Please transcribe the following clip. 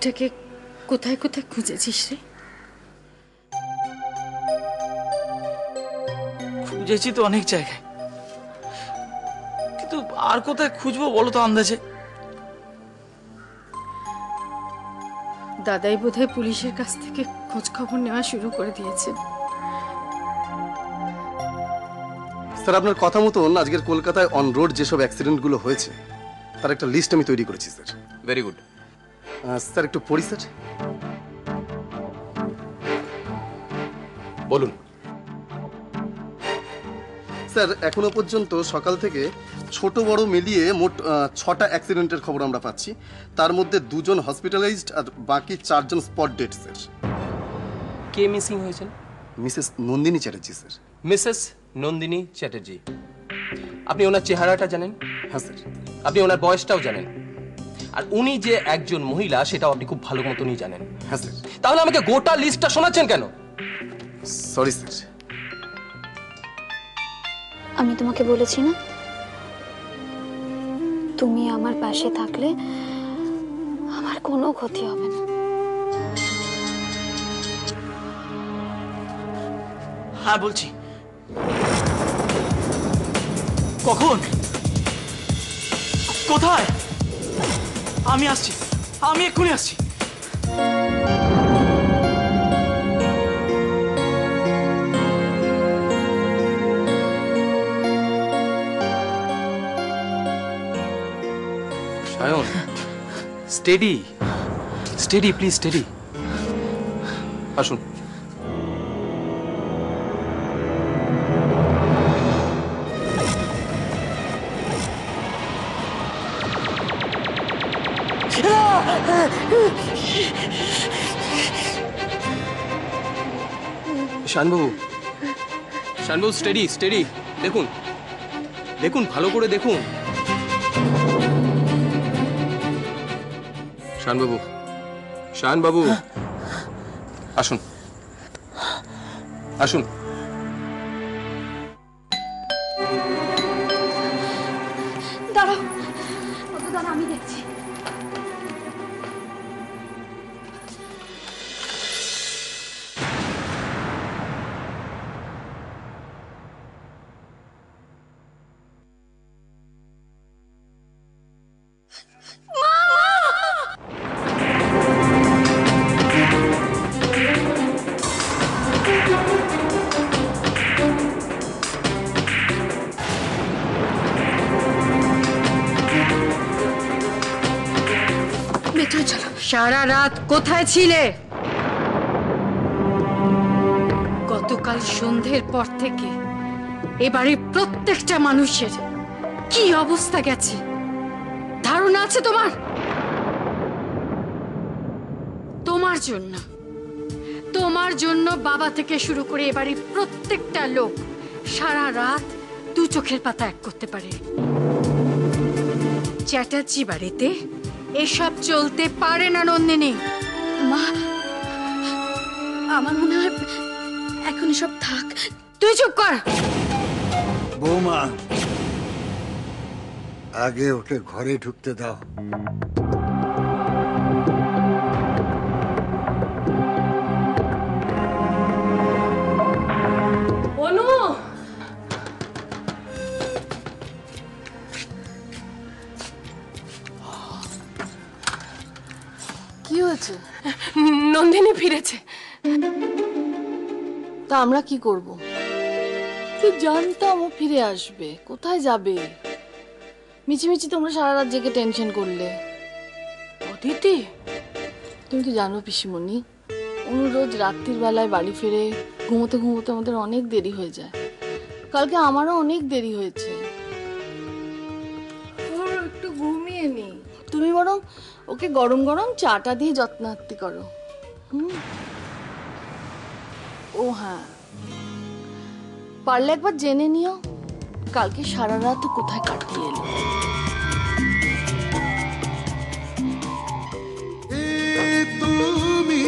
মেয়েটাকে কোথায় কোথায় খুঁজেছিস রে? খুঁজেছি তো অনেক জায়গায়, কিন্তু আর কোথায় খুঁজবো বলো তো আন্দাজে? দাদাই বোধহয় পুলিশের কাছ থেকে খোঁজ খবর নেওয়া শুরু করে দিয়েছেন। স্যার, আপনার কথা মতন আজকের কলকাতায় অন রোড যেসব অ্যাক্সিডেন্টগুলো হয়েছে তার একটা লিস্ট আমি তৈরি করেছি স্যার। ভেরি গুড স্যার, একটু পড়ি স্যার। বলুন। স্যার, এখনো পর্যন্ত সকাল থেকে ছোট বড় মিলিয়ে মোট 6টা অ্যাক্সিডেন্টের খবর আমরা পাচ্ছি। তার মধ্যে 2জন হসপিটালাইজড আর বাকি 4জন স্পট ডেড স্যার। কে মিসিং হয়েছেন? Mrs Nandini Chatterjee sir. Mrs Nandini Chatterjee. আপনি ওনার চেহারাটা জানেন? হ্যাঁ স্যার। আপনি ওনার বয়সটাও জানেন? আর উনি যে একজন মহিলা সেটাও আপনি খুব ভালো মতনই জানেন? হ্যাঁ স্যার। তাহলে আমাকে গোটা লিস্টটা শোনাচ্ছেন কেন? Sorry sir. আমি তোমাকে বলেছি না, তুমি আমার পাশে থাকলে আমার কোনো ক্ষতি হবে না। হ্যাঁ বলছি। কখন? কোথায়? আমি আসছি, আমি এক্ষুনি আসছি। Sayan, steady steady please, steady. আসুন। শানবাবু, শানবাবু, স্টেডি স্টেডি। দেখুন দেখুন, ভালো করে দেখুন। শানবাবু, শানবাবু, আসুন আসুন। দাঁড়াও, দাঁড়া, আমি দেখছি। সারা রাত কোথায় ছিলে? গতকাল সন্ধ্যের পর থেকে এবারে প্রত্যেকটা মানুষের কি অবস্থা গেছে ধারণা আছে তোমার? তোমার জন্য বাবা থেকে শুরু করে এবারে প্রত্যেকটা লোক সারা রাত দু চোখের পাতা এক করতে পারে। চ্যাটার্জি বাড়িতে এসব চলতে পারে না নন্দিনী। মা, আমার মনে হয় এখন এসব থাক। তুই চুপ কর। বৌমা, আগে ওকে ঘরে ঢুকতে দাও। অনু, কি হয়েছে? নন্দিনী ফিরেছে। তা আমরা কি করব? তুই জানতাম ও ফিরে আসবে। কোথায় যাবে? মিছিমিছি তোমরা সারা রাত জেগে টেনশন করলে। অদিতি, তুমি তো জানো পিসিমণি, অনু রোজ রাত্রির বেলায় বাড়ি ফিরে ঘুমোতে ঘুমোতে আমাদের অনেক দেরি হয়ে যায়। কালকে আমারও অনেক দেরি হয়েছে। ওর একটু ঘুমিয়ে নি। তুমি বরং ওকে গরম গরম চাটা দিয়ে যত্নার্তি করো। ও হ্যাঁ, পারলে একবার জেনে নিও কালকে সারা রাত কোথায় কাটিয়ে এলো। তুমি